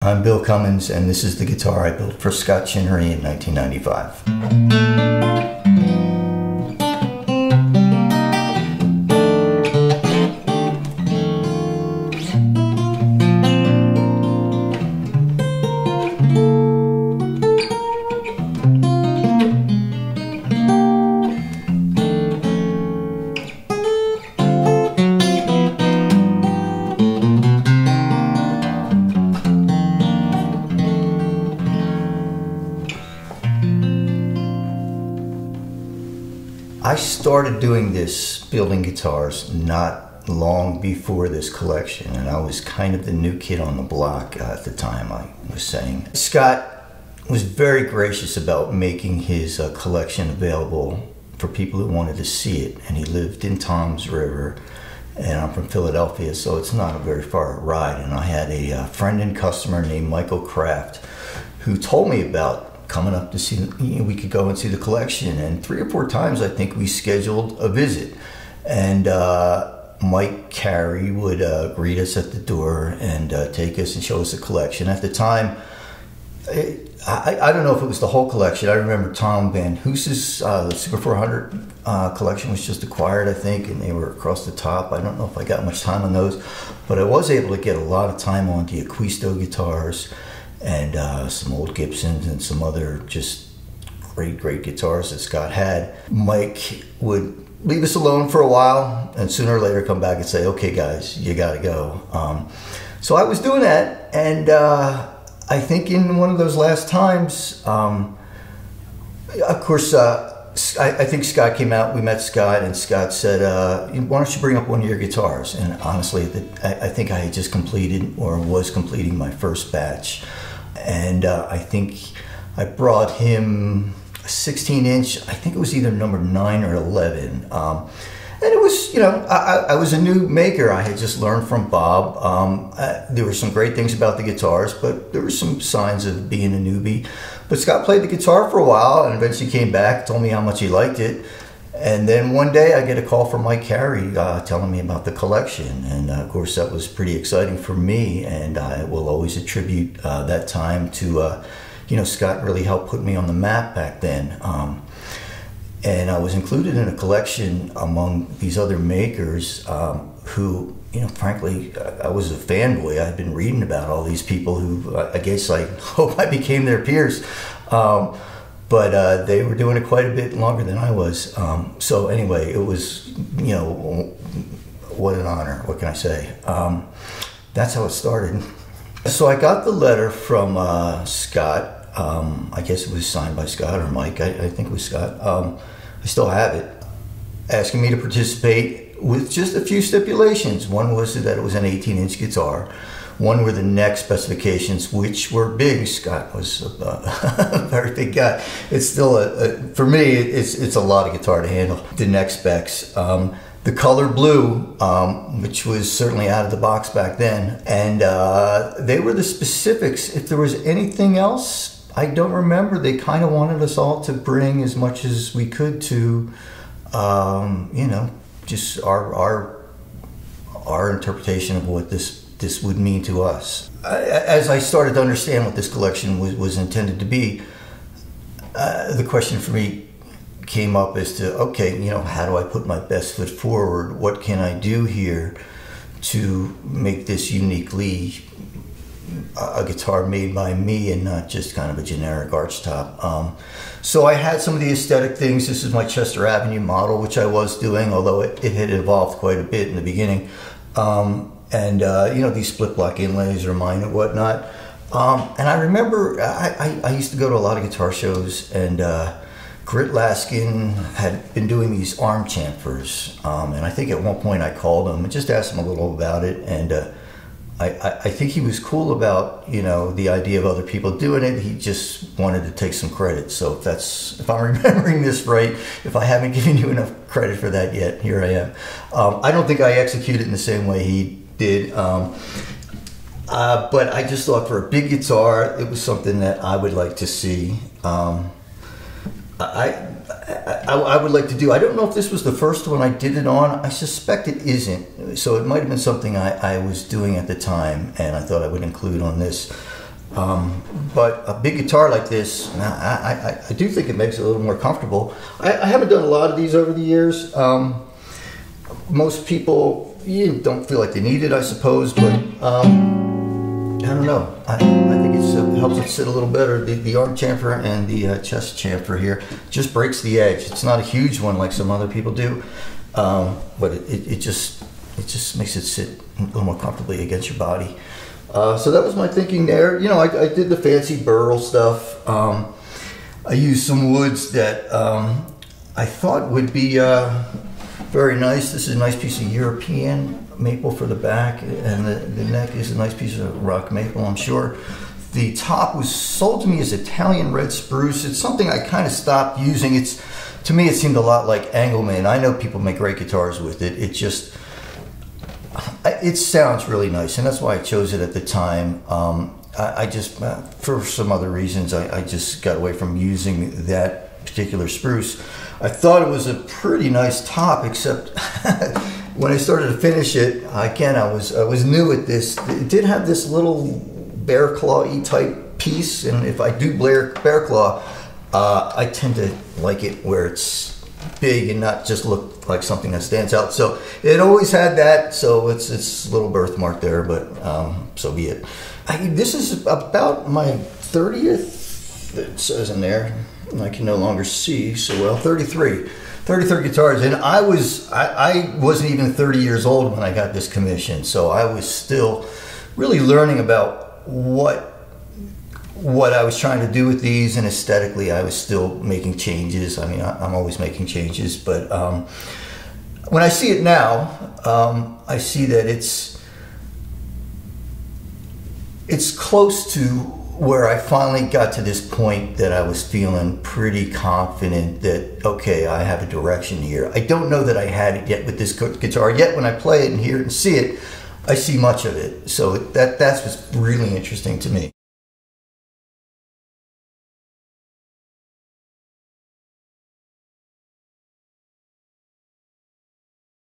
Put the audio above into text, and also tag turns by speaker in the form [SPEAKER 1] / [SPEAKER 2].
[SPEAKER 1] I'm Bill Cummins, and this is the guitar I built for Scott Chinnery in 1995. I started doing this, building guitars, not long before this collection, and I was kind of the new kid on the block at the time, I was saying. Scott was very gracious about making his collection available for people who wanted to see it, and he lived in Toms River, and I'm from Philadelphia, so it's not a very far ride, and I had a friend and customer named Michael Kraft who told me about coming up to see, we could go and see the collection, and 3 or 4 times I think we scheduled a visit, and Mike Carey would greet us at the door and take us and show us the collection. At the time, I don't know if it was the whole collection. I remember Tom Van Hoos's the Super 400 collection was just acquired, I think, and they were across the top. I don't know if I got much time on those, but I was able to get a lot of time on the Acquisto guitars and some old Gibsons and some other just great guitars that Scott had. Mike would leave us alone for a while and sooner or later come back and say, okay guys, you gotta go. So I was doing that, and I think in one of those last times, of course, I think Scott came out, we met Scott, and Scott said, why don't you bring up one of your guitars? And honestly, I think I had just completed or was completing my first batch. And I think I brought him a 16-inch, I think it was either number 9 or 11. And it was, you know, I was a new maker. I had just learned from Bob. There were some great things about the guitars, but there were some signs of being a newbie. But Scott played the guitar for a while and eventually came back, told me how much he liked it. And then one day I get a call from Mike Carey telling me about the collection. And of course that was pretty exciting for me, and I will always attribute that time to, you know, Scott really helped put me on the map back then. And I was included in a collection among these other makers who, you know, frankly, I was a fanboy. I'd been reading about all these people who I guess I hope I became their peers. But they were doing it quite a bit longer than I was. So anyway, it was, you know, what an honor. What can I say? That's how it started. So I got the letter from Scott. I guess it was signed by Scott or Mike. I think it was Scott. I still have it. Asking me to participate with just a few stipulations. One was that it was an 18-inch guitar. One were the neck specifications, which were big. Scott was a very big guy. It's still, for me, it's a lot of guitar to handle. The neck specs, the color blue, which was certainly out of the box back then. And they were the specifics. If there was anything else, I don't remember. They kind of wanted us all to bring as much as we could to, you know, just our interpretation of what this would mean to us. As I started to understand what this collection was intended to be, the question for me came up as to, okay, you know, how do I put my best foot forward? What can I do here to make this uniquely a guitar made by me and not just kind of a generic Archtop? So I had some of the aesthetic things. This is my Chester Avenue model, which I was doing, although it had evolved quite a bit in the beginning. And you know, these split block inlays are mine and whatnot. And I remember I used to go to a lot of guitar shows, and Grit Laskin had been doing these arm chamfers. And I think at one point I called him and just asked him a little about it. And I think he was cool about, you know, the idea of other people doing it. He just wanted to take some credit. So if I'm remembering this right, if I haven't given you enough credit for that yet, here I am. I don't think I executed in the same way he did, but I just thought for a big guitar, it was something that I would like to see. I would like to do. I don't know if this was the first one I did it on. I suspect it isn't. So it might have been something I was doing at the time, and I thought I would include on this. But a big guitar like this, I do think it makes it a little more comfortable. I haven't done a lot of these over the years. Most people don't feel like they need it, I suppose, but I don't know. I think it helps it sit a little better. The arm chamfer and the chest chamfer here just breaks the edge. It's not a huge one like some other people do, but it just makes it sit a little more comfortably against your body. So that was my thinking there. You know, I did the fancy burl stuff. I used some woods that I thought would be very nice. This is a nice piece of European maple for the back, and the neck is a nice piece of rock maple, I'm sure. The top was sold to me as Italian red spruce. It's something I kind of stopped using. To me, it seemed a lot like Engelmann. I know people make great guitars with it. It sounds really nice, and that's why I chose it at the time. I just, for some other reasons, I just got away from using that particular spruce. I thought it was a pretty nice top, except when I started to finish it, again, I was new at this. It did have this little bear claw-y type piece, and if I do bear claw, I tend to like it where it's big and not just look like something that stands out. So it always had that, so it's a little birthmark there, but so be it. This is about my 30th, it says in there. I can no longer see so well. 33 guitars, and I wasn't even 30 years old when I got this commission, so I was still really learning about what I was trying to do with these, and aesthetically I was still making changes. I mean, I'm always making changes, but when I see it now, I see that it's close to where I finally got to this point that I was feeling pretty confident that, okay, I have a direction here. I don't know that I had it yet with this guitar, yet when I play it and hear it and see it, I see much of it. So that's what's really interesting to me.